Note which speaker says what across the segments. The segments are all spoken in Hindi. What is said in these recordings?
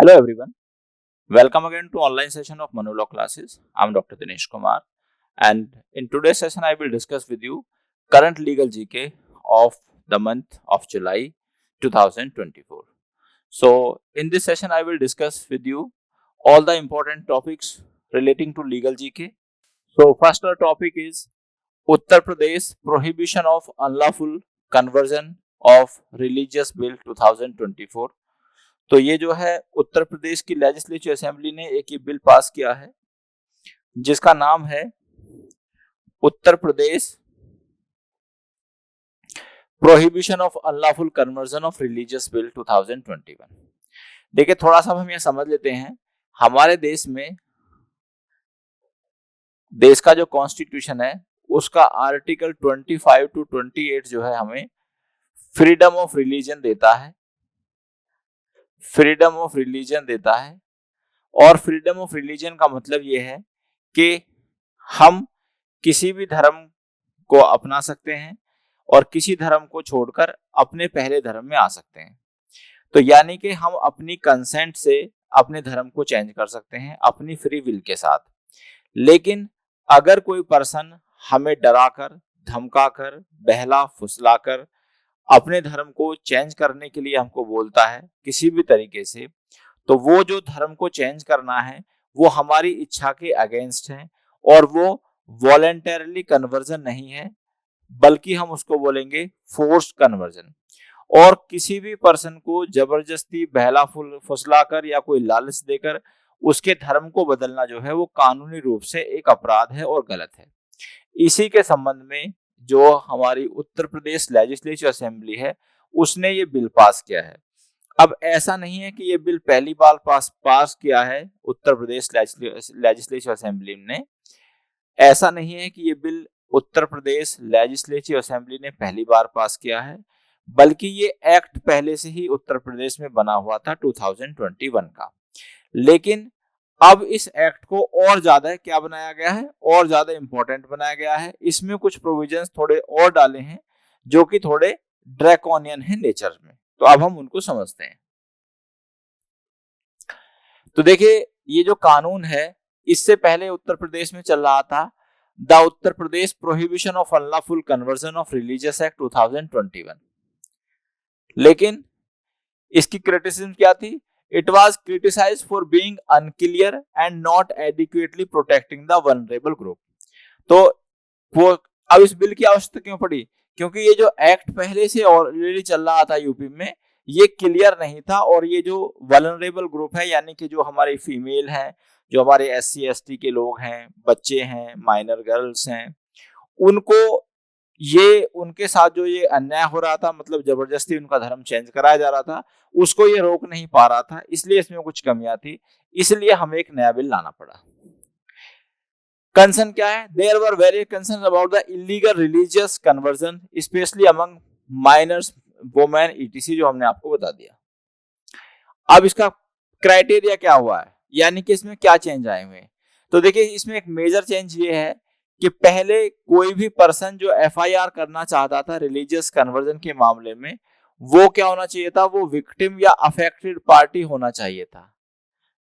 Speaker 1: Hello everyone. Welcome again to online session of Manulaw classes. I'm Dr. Dinesh Kumar, and in today's session I will discuss with you current legal GK of the month of July 2024. So in this session I will discuss with you all the important topics relating to legal GK. So first our topic is Uttar Pradesh prohibition of unlawful conversion of religious bill 2024. तो ये जो है उत्तर प्रदेश की लेजिस्लेटिव असेंबली ने एक ये बिल पास किया है जिसका नाम है Uttar Pradesh prohibition of unlawful conversion of religious bill 2021। देखिए थोड़ा सा हम यह समझ लेते हैं, हमारे देश में देश का जो कॉन्स्टिट्यूशन है उसका आर्टिकल 25 टू 28 जो है हमें फ्रीडम ऑफ रिलीजन देता है, फ्रीडम ऑफ रिलीजन देता है। और फ्रीडम ऑफ रिलीजन का मतलब ये है कि हम किसी भी धर्म को अपना सकते हैं और किसी धर्म को छोड़कर अपने पहले धर्म में आ सकते हैं। तो यानी कि हम अपनी कंसेंट से अपने धर्म को चेंज कर सकते हैं अपनी फ्री विल के साथ। लेकिन अगर कोई पर्सन हमें डराकर, धमकाकर, बहला फुसलाकर अपने धर्म को चेंज करने के लिए हमको बोलता है किसी भी तरीके से, तो वो जो धर्म को चेंज करना है वो हमारी इच्छा के अगेंस्ट है और वो वॉलेंटरली कन्वर्जन नहीं है, बल्कि हम उसको बोलेंगे फोर्स्ड कन्वर्जन। और किसी भी पर्सन को जबरदस्ती बहला फुसलाकर या कोई लालच देकर उसके धर्म को बदलना जो है वो कानूनी रूप से एक अपराध है और गलत है। इसी के संबंध में जो हमारी उत्तर प्रदेश लेजिस्लेटिव असेंबली है उसने ये बिल पास किया है। अब ऐसा नहीं है कि ये बिल पहली बार पास किया है उत्तर प्रदेश लेजिस्लेटिव असेंबली ने, ऐसा नहीं है कि ये bill Uttar Pradesh legislative assembly ने पहली बार पास किया है, बल्कि ये एक्ट पहले से ही उत्तर प्रदेश में बना हुआ था 2021 का। लेकिन अब इस एक्ट को और ज्यादा क्या बनाया गया है, और ज्यादा इंपॉर्टेंट बनाया गया है। इसमें कुछ प्रोविजंस थोड़े और डाले हैं जो कि थोड़े ड्रैकोनियन है नेचर में। तो अब हम उनको समझते हैं। तो देखिए ये जो कानून है इससे पहले उत्तर प्रदेश में चल रहा था the Uttar Pradesh prohibition of unlawful conversion of religious act 2021। लेकिन इसकी क्रिटिसिज्म क्या थी? It was criticized for being unclear and not adequately protecting the vulnerable group। तो वो अब इस बिल की आवश्यकता क्यों पड़ी? क्योंकि ये जो एक्ट पहले से ऑलरेडी चल रहा था यूपी में, ये क्लियर नहीं था और ये जो वल्नरेबल ग्रुप है यानी कि जो हमारे फीमेल हैं, जो हमारे SC ST के लोग हैं, बच्चे हैं, माइनर गर्ल्स हैं, उनको ये उनके साथ जो ये अन्याय हो रहा था, मतलब जबरदस्ती उनका धर्म चेंज कराया जा रहा था, उसको ये रोक नहीं पा रहा था। इसलिए इसमें कुछ कमियां थी, इसलिए हमें एक नया बिल लाना पड़ा। कंसर्न क्या है? There were very concern about the illegal religious conversion specially among minors, women ETC, जो हमने आपको बता दिया। अब इसका क्राइटेरिया क्या हुआ है, यानी कि इसमें क्या चेंज आए हुए हैं? तो देखिए इसमें एक मेजर चेंज ये है कि पहले कोई भी पर्सन जो FIR करना चाहता था रिलीजियस कन्वर्जन के मामले में, वो क्या होना चाहिए था? वो विक्टिम या अफेक्टेड पार्टी होना चाहिए था,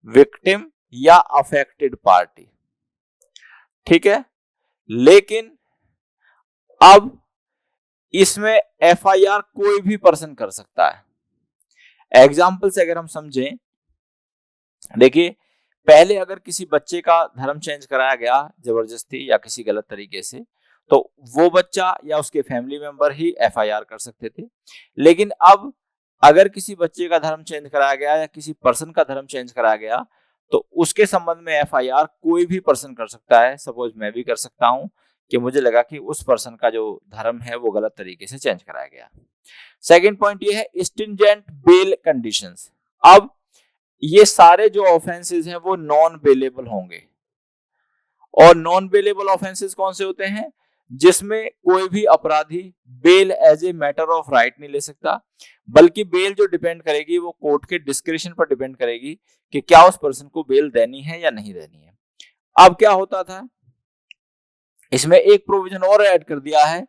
Speaker 1: विक्टिम या अफेक्टेड पार्टी। ठीक है, लेकिन अब इसमें FIR कोई भी पर्सन कर सकता है। एग्जाम्पल से अगर हम समझें, देखिए पहले अगर किसी बच्चे का धर्म चेंज कराया गया जबरदस्ती या किसी गलत तरीके से, तो वो बच्चा या उसके फैमिली मेंबर ही FIR कर सकते थे। लेकिन अब अगर किसी बच्चे का धर्म चेंज कराया गया या किसी पर्सन का धर्म चेंज कराया गया, तो उसके संबंध में FIR कोई भी पर्सन कर सकता है। सपोज मैं भी कर सकता हूं कि मुझे लगा कि उस पर्सन का जो धर्म है वो गलत तरीके से चेंज कराया गया। सेकेंड पॉइंट ये है स्ट्रिंजेंट बेल कंडीशंस। अब ये सारे जो ऑफेंसेस हैं वो नॉन बेलेबल होंगे। और नॉन बेलेबल ऑफेंसेस कौन से होते हैं? जिसमें कोई भी अपराधी bail as a matter of right नहीं ले सकता, बल्कि बेल जो डिपेंड करेगी वो कोर्ट के डिस्क्रिप्शन पर डिपेंड करेगी कि क्या उस पर्सन को बेल देनी है या नहीं देनी है। अब क्या होता था, इसमें एक प्रोविजन और ऐड कर दिया है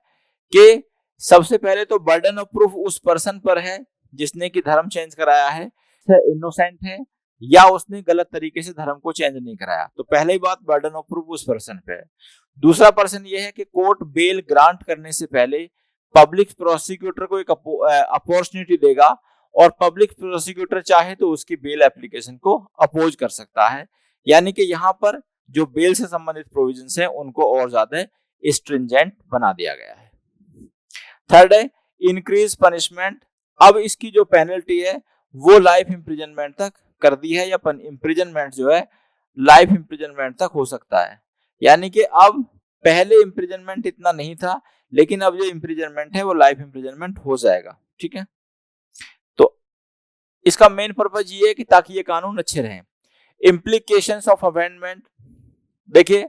Speaker 1: कि सबसे पहले तो बर्डन ऑफ प्रूफ उस पर्सन पर है जिसने की धर्म चेंज कराया है, इनोसेंट है या उसने गलत तरीके से धर्म को चेंज नहीं कराया। तो पहली बात, बर्डन ऑफ प्रूफ उस पर्सन पे है। दूसरा पर्सन ये है कि कोर्ट बेल ग्रांट करने से पहले पब्लिक प्रोसिक्यूटर को एक अपॉर्चुनिटी देगा, और पब्लिक प्रोसिक्यूटर चाहे तो उसकी बेल एप्लीकेशन को अपोज कर सकता है। यानी कि यहाँ पर जो बेल से संबंधित प्रोविजंस हैं उनको और ज्यादा स्ट्रिंजेंट बना दिया गया है। थर्ड है इंक्रीज पनिशमेंट। अब इसकी जो पेनल्टी है वो लाइफ इंप्रिजनमेंट तक कर दी है, या इंप्रिजनमेंट जो है लाइफ इंप्रिजनमेंट तक हो सकता है। यानी कि अब पहले इंप्रिजनमेंट इतना नहीं था, लेकिन अब जो इंप्रिजनमेंट है वो लाइफ इंप्रिजनमेंट हो जाएगा। ठीक है, तो इसका मेन पर्पज ये है कि ताकि ये कानून अच्छे रहें। इम्प्लीकेशंस ऑफ अमेंडमेंट, देखिए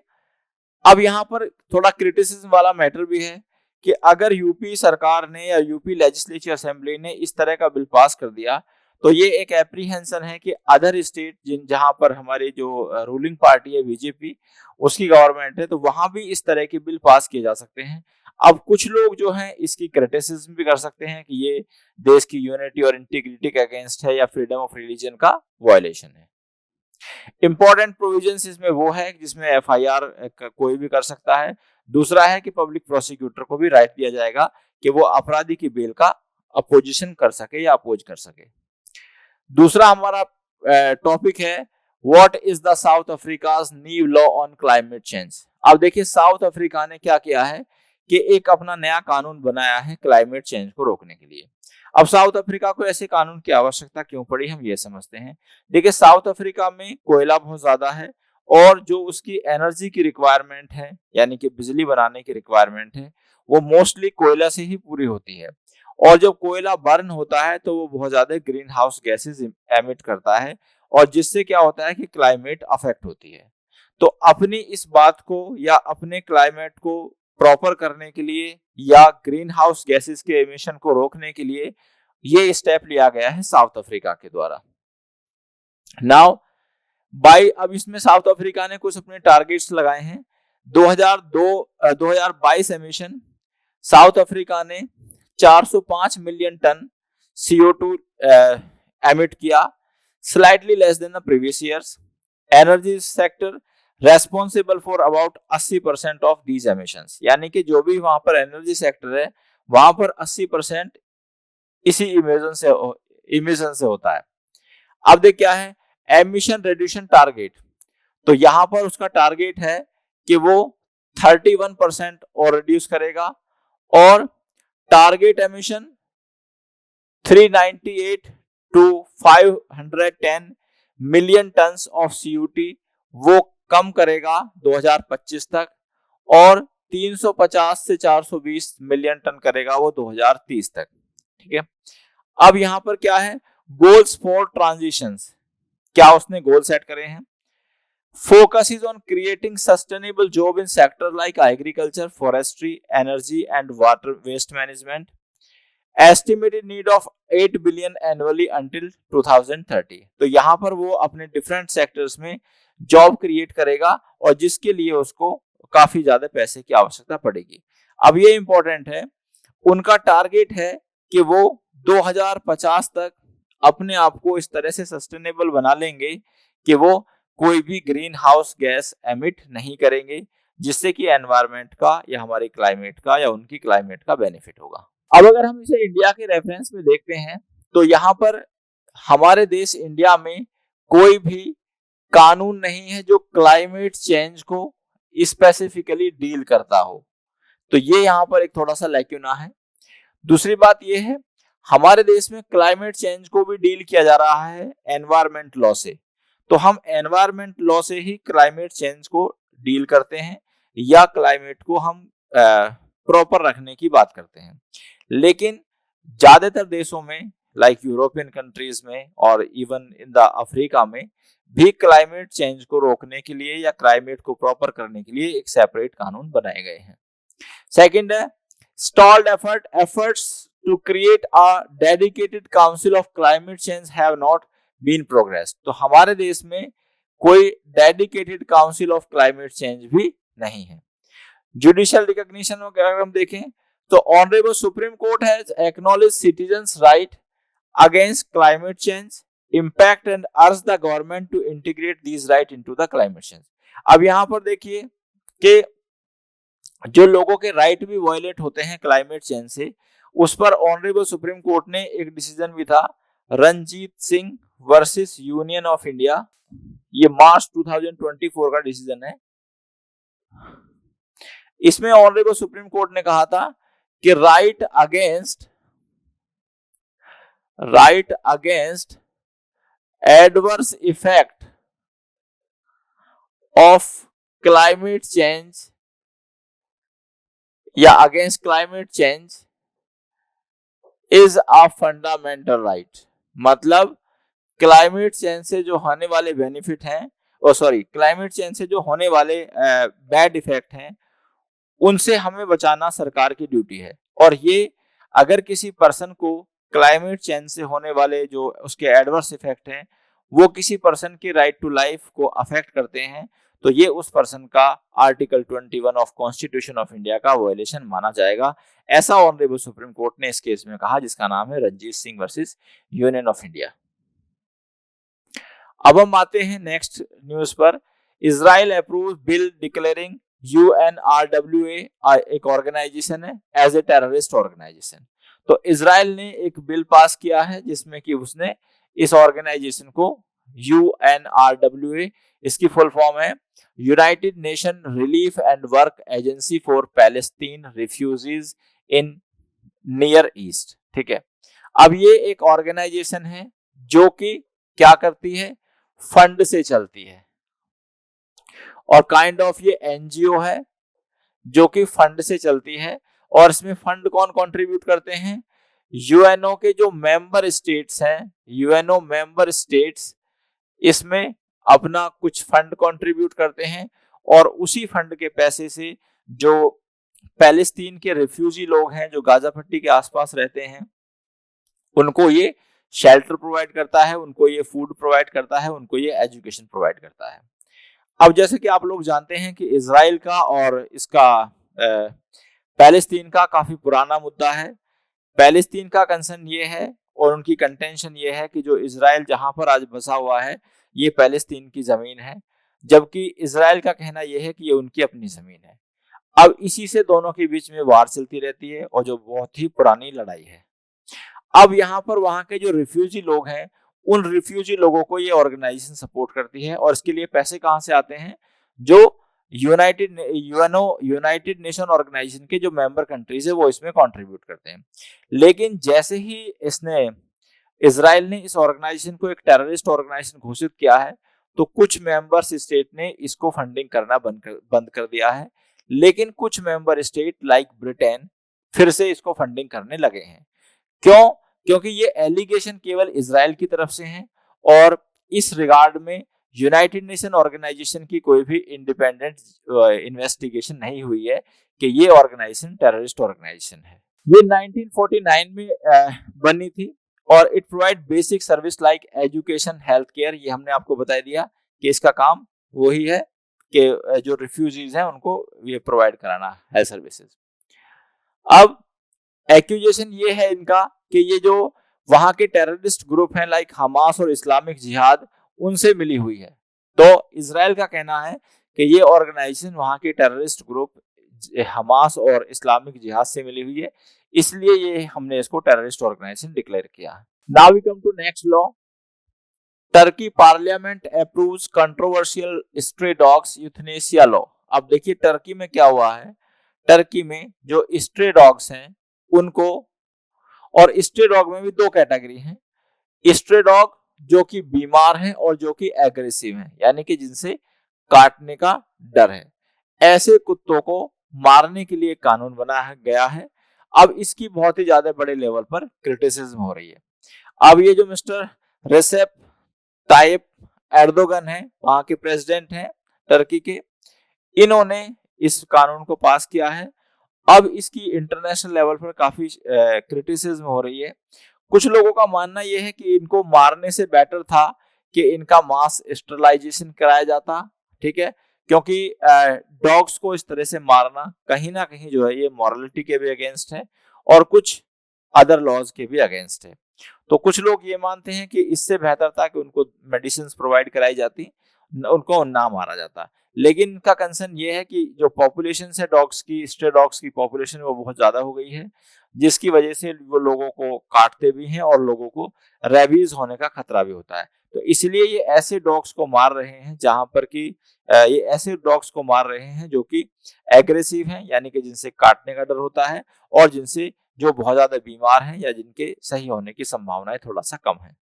Speaker 1: अब यहाँ पर थोड़ा क्रिटिसिज्म वाला मैटर भी है कि अगर यूपी सरकार ने या यूपी लेजिस्लेटिव असेंबली ने इस तरह का बिल पास कर दिया, तो ये एक एप्रीहेंशन है कि अदर स्टेट जहां पर हमारी जो रूलिंग पार्टी है बीजेपी, उसकी गवर्नमेंट है, तो वहां भी इस तरह के बिल पास किए जा सकते हैं। अब कुछ लोग जो हैं इसकी क्रिटिसिज्म भी कर सकते हैं कि ये देश की यूनिटी और इंटीग्रिटी के अगेंस्ट है या फ्रीडम ऑफ रिलीजन का वायलेशन है। इंपॉर्टेंट प्रोविजंस इसमें वो है जिसमें एफआईआर कोई भी कर सकता है। दूसरा है कि पब्लिक प्रोसिक्यूटर को भी राइट दिया जाएगा कि वो अपराधी की बेल का अपोजिशन कर सके या अपोज कर सके। दूसरा हमारा टॉपिक है what is the south Africa's new law on climate change. अब देखिए साउथ अफ्रीका ने क्या किया है कि एक अपना नया कानून बनाया है क्लाइमेट चेंज को रोकने के लिए। अब साउथ अफ्रीका को ऐसे कानून की आवश्यकता क्यों पड़ी, हम ये समझते हैं। देखिए साउथ अफ्रीका में कोयला बहुत ज्यादा है, और जो उसकी एनर्जी की रिक्वायरमेंट है यानी कि बिजली बनाने की रिक्वायरमेंट है वो मोस्टली कोयला से ही पूरी होती है। और जब कोयला बर्न होता है तो वो बहुत ज्यादा ग्रीन हाउस गैसेज एमिट करता है, और जिससे क्या होता है कि क्लाइमेट अफेक्ट होती है। तो अपनी इस बात को या अपने क्लाइमेट को प्रॉपर करने के लिए या ग्रीन हाउस गैसेस के एमिशन को रोकने के लिए ये स्टेप लिया गया है साउथ अफ्रीका के द्वारा। नाउ अब इसमें साउथ अफ्रीका ने कुछ अपने टारगेट्स लगाए हैं। 2022 एमिशन साउथ अफ्रीका ने 405 मिलियन टन CO2 एमिट किया, slightly less than the previous years. Energy sector responsible for about 80% of these emissions, यानी कि जो भी वहां पर एनर्जी सेक्टर है वहां पर 80% इसी इमिशन से होता है। अब देख क्या है एमिशन रिड्यूशन टारगेट, तो यहां पर उसका टारगेट है कि वो 31% और रिड्यूस करेगा, और target emission 398 to 510 million tons of CO2 वो कम करेगा 2025 तक, और 350 से 420 मिलियन टन करेगा वो 2030 तक। ठीक है, अब यहां पर क्या है गोल्स फॉर ट्रांजिशंस, क्या उसने गोल सेट करे हैं। Focus is on creating sustainable job in sector like agriculture, forestry, energy and water waste management. Estimated need of 8 billion annually until 2030। तो यहां पर वो अपने डिफरेंट सेक्टर्स में जॉब क्रिएट करेगा, और जिसके लिए उसको काफी ज्यादा पैसे की आवश्यकता पड़ेगी। अब ये इंपॉर्टेंट है, उनका टारगेट है कि वो 2050 तक अपने आप को इस तरह से सस्टेनेबल बना लेंगे कि वो कोई भी ग्रीन हाउस गैस एमिट नहीं करेंगे, जिससे कि एनवायरमेंट का या हमारे क्लाइमेट का या उनकी क्लाइमेट का बेनिफिट होगा। अब अगर हम इसे इंडिया के रेफरेंस में देखते हैं तो यहाँ पर हमारे देश इंडिया में कोई भी कानून नहीं है जो क्लाइमेट चेंज को स्पेसिफिकली डील करता हो, तो ये यहाँ पर एक थोड़ा सा लैक्यूना है। दूसरी बात ये है हमारे देश में क्लाइमेट चेंज को भी डील किया जा रहा है एनवायरमेंट लॉ से, तो हम एनवायरमेंट लॉ से ही क्लाइमेट चेंज को डील करते हैं या क्लाइमेट को हम प्रॉपर रखने की बात करते हैं। लेकिन ज्यादातर देशों में लाइक यूरोपियन कंट्रीज में और इवन इन द अफ्रीका में भी क्लाइमेट चेंज को रोकने के लिए या क्लाइमेट को प्रॉपर करने के लिए एक सेपरेट कानून बनाए गए हैं। सेकंड है stalled efforts to create a dedicated council of climate change have not been progressed। तो हमारे देश में कोई dedicated council of climate change भी नहीं है। जुडिशियल रिकॉग्निशन में अगर हम देखें तो honourable supreme court has acknowledge citizens right against climate change impact and urge the government to integrate these right into the climate change. अब यहाँ पर देखिए कि जो लोगों के राइट भी वायलेट होते हैं क्लाइमेट चेंज से, उस पर ऑनरेबल सुप्रीम कोर्ट ने एक डिसीजन भी था, Ranjit Singh versus Union of India, ये मार्च 2024 का डिसीजन है। इसमें ऑनरेबल सुप्रीम कोर्ट ने कहा था कि right against adverse effect of climate change या against climate change is a fundamental right. मतलब क्लाइमेट चेंज से जो होने वाले बेनिफिट हैं, क्लाइमेट चेंज से जो होने वाले बैड इफेक्ट हैं, उनसे हमें बचाना सरकार की ड्यूटी है। और ये अगर किसी पर्सन को क्लाइमेट चेंज से होने वाले जो उसके एडवर्स इफेक्ट हैं वो किसी पर्सन की राइट टू लाइफ को अफेक्ट करते हैं, तो ये उस पर्सन का article 21 of constitution of India का वायलेशन माना जाएगा। ऐसा ऑनरेबल सुप्रीम कोर्ट ने इस केस में कहा, जिसका नाम है Ranjit Singh versus Union of India. अब हम आते हैं नेक्स्ट न्यूज पर। Israel approve bill declaring UNRWA एक ऑर्गेनाइजेशन है एज ए टेररिस्ट ऑर्गेनाइजेशन। तो इजराइल ने एक बिल पास किया है जिसमें कि उसने इस ऑर्गेनाइजेशन को UNRWA, इसकी फुल फॉर्म है United nation relief and work agency for Palestine refugees in near east, ठीक है। अब ये एक ऑर्गेनाइजेशन है जो कि क्या करती है, फंड से चलती है, और काइंड ऑफ ये एनजीओ है जो कि फंड से चलती है। और इसमें फंड कौन कंट्रीब्यूट करते हैं, यूएनओ के जो मेंबर स्टेट्स हैं, यूएनओ मेंबर स्टेट्स इसमें अपना कुछ फंड कंट्रीब्यूट करते हैं, और उसी फंड के पैसे से जो पैलेस्तीन के रिफ्यूजी लोग हैं जो गाजा पट्टी के आसपास रहते हैं, उनको ये शेल्टर प्रोवाइड करता है, उनको ये फूड प्रोवाइड करता है, उनको ये एजुकेशन प्रोवाइड करता है। अब जैसे कि आप लोग जानते हैं कि इजराइल का और इसका पैलेस्तीन का काफी पुराना मुद्दा है। पैलेस्तीन का कंसर्न ये है और उनकी कंटेंशन ये है कि जो इजराइल जहां पर आज बसा हुआ है ये पैलेस्तीन की जमीन है, जबकि इजराइल का कहना यह है कि ये उनकी अपनी जमीन है। अब इसी से दोनों के बीच में वार चलती रहती है और जो बहुत ही पुरानी लड़ाई है। अब यहाँ पर वहां के जो रिफ्यूजी लोग हैं, उन रिफ्यूजी लोगों को ये ऑर्गेनाइजेशन सपोर्ट करती है, और इसके लिए पैसे कहां से आते हैं, जो यूनाइटेड नेशन ऑर्गेनाइजेशन के जो मेंबर कंट्रीज है वो इसमें कंट्रीब्यूट करते हैं। लेकिन जैसे ही इजराइल ने इस ऑर्गेनाइजेशन को एक टेररिस्ट ऑर्गेनाइजेशन घोषित किया है, तो कुछ मेंबर्स स्टेट ने इसको फंडिंग करना बंद कर दिया है। लेकिन कुछ मेंबर स्टेट लाइक ब्रिटेन फिर से इसको फंडिंग करने लगे हैं। क्यों? क्योंकि ये एलिगेशन केवल इजराइल की तरफ से हैं, और इस रिगार्ड में यूनाइटेड नेशन ऑर्गेनाइजेशन की कोई भी इंडिपेंडेंट इन्वेस्टिगेशन नहीं हुई है कि ये ऑर्गेनाइजेशन टेररिस्ट ऑर्गेनाइजेशन है। ये 1949 में बनी थी, और it provide basic service like education, health care. ये हमने आपको बता दिया कि इसका काम वही है कि जो रिफ्यूजीज हैं उनको ये प्रोवाइड कराना हेल्थ सर्विसेज। अब एक्यूजेशन ये है इनका कि ये जो वहां के टेररिस्ट ग्रुप हैं लाइक हमास और इस्लामिक जिहाद, उनसे मिली हुई है। तो इजराइल का कहना है कि ये ऑर्गेनाइजेशन वहां के टेररिस्ट ग्रुप हमास और इस्लामिक जिहाद से मिली हुई है, इसलिए ये हमने इसको टेररिस्ट ऑर्गेनाइजेशन डिक्लेयर किया है। Now we come to next law. Turkey parliament approves controversial stray dogs euthanasia law. अब देखिए टर्की में क्या हुआ है, टर्की में जो स्ट्रे डॉग्स हैं उनको, और स्ट्रे डॉग में भी दो कैटेगरी हैं, स्ट्रे डॉग जो कि बीमार हैं और जो कि एग्रेसिव हैं, यानी कि जिनसे काटने का डर है, ऐसे कुत्तों को मारने के लिए कानून बनाया गया है। अब इसकी बहुत ही ज्यादा बड़े लेवल पर क्रिटिसिज्म हो रही है। अब ये जो मिस्टर रेसेप ताइप एर्दोगन है, वहां के प्रेसिडेंट हैं टर्की के, इन्होंने इस कानून को पास किया है। अब इसकी इंटरनेशनल लेवल पर काफी क्रिटिसिज्म हो रही है। कुछ लोगों का मानना यह है कि इनको मारने से बेटर था कि इनका मास स्टरलाइजेशन कराया जाता, ठीक है, क्योंकि डॉग्स को इस तरह से मारना कहीं ना कहीं जो है ये मॉरलिटी के भी अगेंस्ट है और कुछ अदर लॉज के भी अगेंस्ट है। तो कुछ लोग ये मानते हैं कि इससे बेहतर था कि उनको मेडिसिन प्रोवाइड कराई जाती, उनको ना मारा जाता। लेकिन इनका कंसर्न ये है कि जो पॉपुलेशन है डॉग्स की, स्ट्रे डॉग्स की पॉपुलेशन वो बहुत ज्यादा हो गई है, जिसकी वजह से वो लोगों को काटते भी हैं और लोगों को रेबीज होने का खतरा भी होता है। तो इसलिए ये ऐसे डॉग्स को मार रहे हैं जहां पर कि ये ऐसे डॉग्स को मार रहे हैं जो कि एग्रेसिव हैं, यानी कि जिनसे काटने का डर होता है, और जिनसे जो बहुत ज्यादा बीमार हैं या जिनके सही होने की संभावनाएं थोड़ा सा कम है।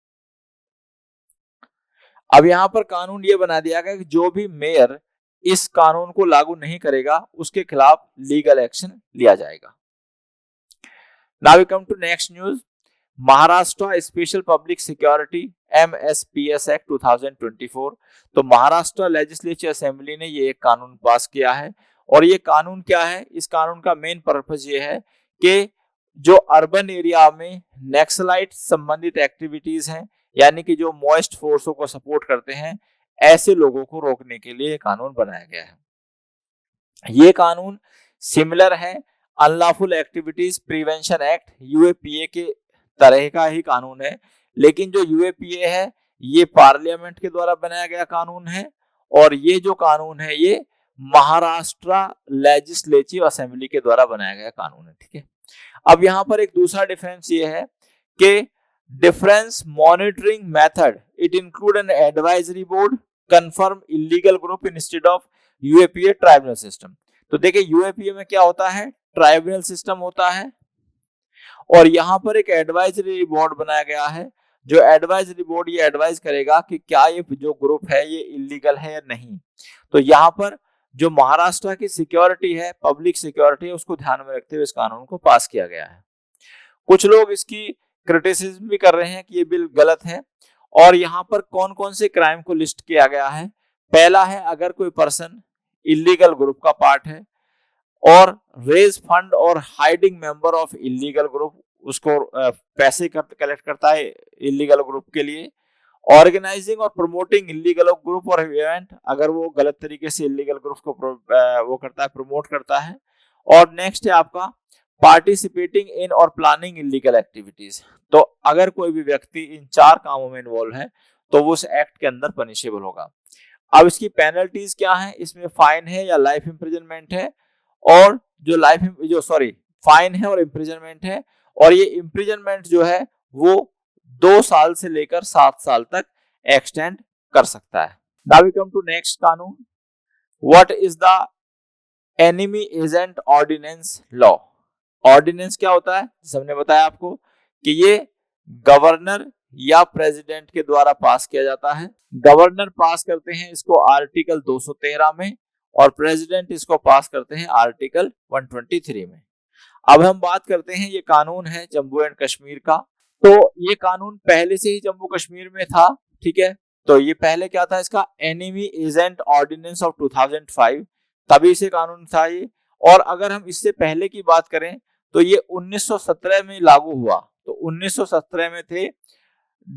Speaker 1: अब यहाँ पर कानून ये बना दिया गया कि जो भी मेयर इस कानून को लागू नहीं करेगा उसके खिलाफ लीगल एक्शन लिया जाएगा। Now we come to next news. Maharashtra special public security MSPS act 2024। तो महाराष्ट्र लेजिस्लेचर असेंबली ने ये एक कानून पास किया है, और ये कानून क्या है, इस कानून का मेन पर्पज ये है कि जो अर्बन एरिया में नक्सलाइट संबंधित एक्टिविटीज हैं, यानी कि जो मॉइस्ट फोर्सों को सपोर्ट करते हैं, ऐसे लोगों को रोकने के लिए कानून बनाया गया है। ये कानून सिमिलर है unlawful activities prevention act UAPA के तरह का ही कानून है, लेकिन जो UAPA है ये पार्लियामेंट के द्वारा बनाया गया कानून है, और ये जो कानून है ये महाराष्ट्र लेजिस्लेटिव असेंबली के द्वारा बनाया गया कानून है। ठीक है, अब यहाँ पर एक दूसरा डिफरेंस ये है कि difference monitoring method it include an advisory board confirm illegal group instead of UAPA tribunal system. तो देखिए UAPA में क्या होता है, ट्राइब्यूनल सिस्टम होता है, और यहाँ पर एक एडवाइजरी बोर्ड बनाया गया है। जो एडवाइजरी बोर्ड ये एडवाइज करेगा कि क्या ये जो ग्रुप है ये इलीगल है या नहीं। तो यहाँ पर जो महाराष्ट्र की सिक्योरिटी है, पब्लिक सिक्योरिटी है, उसको ध्यान में रखते हुए इस कानून को पास किया गया है। कुछ लोग इसकी क्रिटिसिज्म भी कर रहे हैं कि ये बिल गलत है, और यहाँ पर कौन कौन से क्राइम को लिस्ट किया गया है। पहला है, अगर कोई पर्सन इलीगल ग्रुप का पार्ट है और रेज फंड और hiding member of illegal group, उसको पैसे कलेक्ट करता है इलीगल ग्रुप के लिए, ऑर्गेनाइजिंग और प्रमोटिंग इलीगल ग्रुप और इवेंट, अगर वो गलत तरीके से इलीगल ग्रुप को वो करता है, प्रमोट करता है। और नेक्स्ट है आपका पार्टिसिपेटिंग इन और प्लानिंग इलीगल एक्टिविटीज। तो अगर कोई भी व्यक्ति इन 4 कामों में इन्वॉल्व है तो वो उस एक्ट के अंदर पनिशेबल होगा। अब इसकी पेनल्टीज क्या है, इसमें फाइन है या लाइफ इम्प्रिजनमेंट है, और जो फाइन है और इम्प्रिजनमेंट है, और ये इम्प्रिजनमेंट जो है वो 2 साल से लेकर 7 साल तक एक्सटेंड कर सकता है। Now we come to next कानून। What is the enemy agent ordinance law. Ordinance क्या होता है, जैसे हमने बताया आपको कि ये गवर्नर या प्रेसिडेंट के द्वारा पास किया जाता है। गवर्नर पास करते हैं इसको आर्टिकल 213 में, और प्रेसिडेंट इसको पास करते हैं आर्टिकल 123 में। अब हम बात करते हैं, ये कानून है जम्मू एंड कश्मीर का। तो ये कानून पहले से ही जम्मू कश्मीर में था। ठीक है, तो ये पहले क्या था, इसका एनिमी एजेंट ऑर्डिनेंस ऑफ 2005, तभी से कानून था ये। और अगर हम इससे पहले की बात करें तो ये 1917 में लागू हुआ। तो 1917 में थे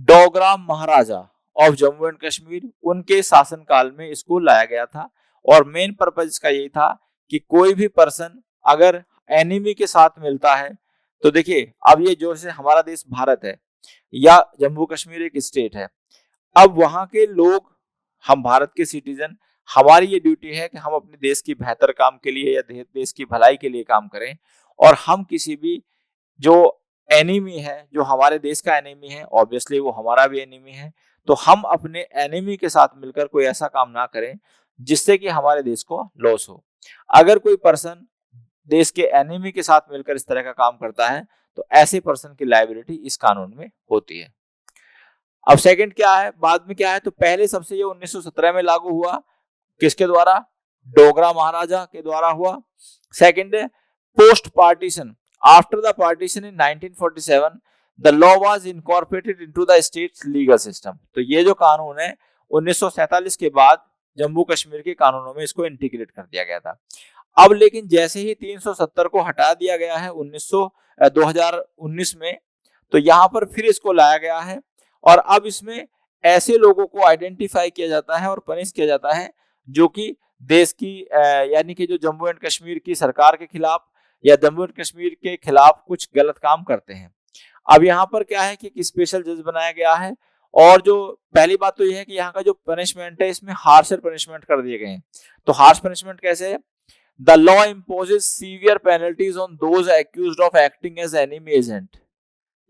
Speaker 1: डोगरा महाराजा ऑफ जम्मू एंड कश्मीर, उनके शासनकाल में इसको लाया गया था। और मेन पर्पज इसका यही था कि कोई भी पर्सन अगर एनिमी के साथ मिलता है, तो देखिए अब ये जो से हमारा देश भारत है या जम्मू कश्मीर एक स्टेट है, अब वहां के लोग, हम भारत के सिटीजन, हमारी ये ड्यूटी है कि हम अपने देश की बेहतर काम के लिए या देश की भलाई के लिए काम करें, और हम किसी भी जो एनिमी है, जो हमारे देश का एनिमी है, ऑब्वियसली वो हमारा भी एनिमी है, तो हम अपने एनिमी के साथ मिलकर कोई ऐसा काम ना करें जिससे कि हमारे देश को लॉस हो। अगर कोई पर्सन देश के एनिमी के साथ मिलकर इस तरह का काम करता है तो ऐसे पर्सन की लायबिलिटी इस कानून में होती है। अब सेकंड क्या है, बाद में क्या है, तो पहले सबसे ये 1917 में लागू हुआ, किसके द्वारा, डोगरा महाराजा के द्वारा हुआ। सेकंड है post partition, after the partition in 1947 the law was incorporated into the states legal system. तो ये जो कानून है 1947 के बाद जम्मू कश्मीर के कानूनों में इसको इंटीग्रेट कर दिया गया था। अब लेकिन जैसे ही 370 को हटा दिया गया है 2019 में, तो यहाँ पर फिर इसको लाया गया है, और अब इसमें ऐसे लोगों को आइडेंटिफाई किया जाता है और पनिश किया जाता है जो कि देश की यानी कि जो जम्मू एंड कश्मीर की सरकार के खिलाफ या जम्मू एंड कश्मीर के खिलाफ कुछ गलत काम करते हैं। अब यहाँ पर क्या है कि एक स्पेशल जज बनाया गया है, और जो पहली बात तो यह है कि यहाँ का जो पनिशमेंट है इसमें हार्शर पनिशमेंट कर दिए गए हैं। तो हार्श पनिशमेंट कैसे है? The law imposes severe penalties on those accused of acting as enemy agent,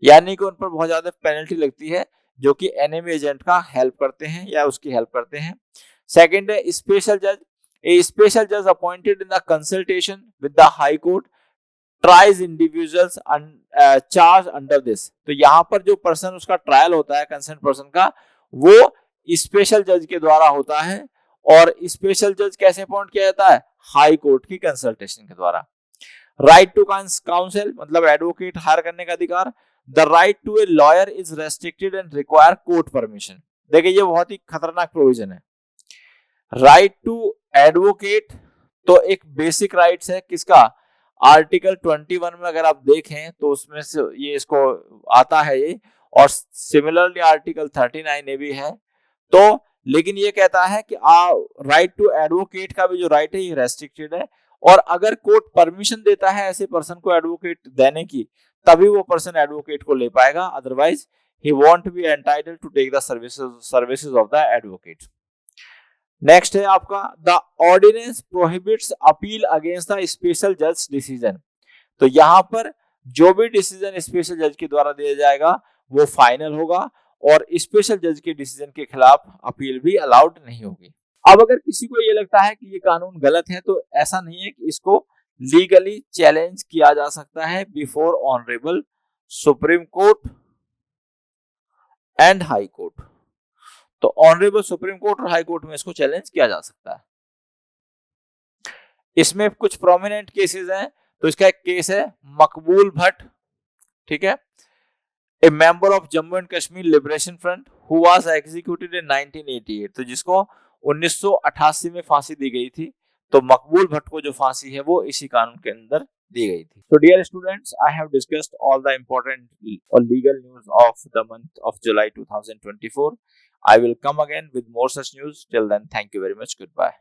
Speaker 1: यानी कि उन पर बहुत ज्यादा पेनल्टी लगती है जो कि एनिमी एजेंट का हेल्प करते हैं या उसकी हेल्प करते हैं। सेकंड है स्पेशल जज। ए स्पेशल जज appointed in the consultation with the high court tries individuals charge under this. तो यहाँ पर जो पर्सन उसका ट्रायल होता है कंसर्न पर्सन का, वो स्पेशल जज के द्वारा होता है। और स्पेशल जज कैसे अपॉइंट किया जाता है? हाई कोर्ट की कंसल्टेशन के द्वारा। राइट टू काउंसिल मतलब एडवोकेट हायर करने का अधिकार। The right to a lawyer is restricted and require court permission. देखिए ये बहुत ही खतरनाक प्रोविजन है। राइट टू एडवोकेट तो एक बेसिक राइट्स है किसका? आर्टिकल 21 में अगर आप देखें तो उसमें से ये इसको आता है ये, और सिमिलरली आर्टिकल 39 ए भी है। तो लेकिन ये कहता है कि राइट टू एडवोकेट का भी जो राइट है ये रेस्ट्रिक्टेड है, और अगर कोर्ट परमिशन देता है ऐसे पर्सन को एडवोकेट देने की, तभी वो पर्सन एडवोकेट को ले पाएगा, otherwise he won't be entitled to take the services of the advocate. Next है आपका the ordinance prohibits appeal against the special जज डिसीजन। तो यहाँ पर जो भी डिसीजन स्पेशल जज के द्वारा दिया जाएगा वो फाइनल होगा, और स्पेशल जज के डिसीजन के खिलाफ अपील भी अलाउड नहीं होगी। अब अगर किसी को ये लगता है कि ये कानून गलत है, तो ऐसा नहीं है कि इसको लीगली चैलेंज किया जा सकता है before honourable supreme court and high court. तो ऑनरेबल सुप्रीम कोर्ट और हाई कोर्ट में इसको चैलेंज किया जा सकता है। इसमें कुछ प्रोमिनेंट केसेस हैं। तो इसका एक केस है मकबूल भट्ट, ठीक है, a member of Jammu and Kashmir liberation front who was executed in 1988। तो जिसको 1988 में फांसी दी गई थी। तो मकबूल भट्ट को जो फांसी है वो इसी कानून के अंदर दी गई थी। So dear students, I have discussed all the important or legal news of the month of July 2024. I will come again with more such news. Till then, thank you very much. Goodbye.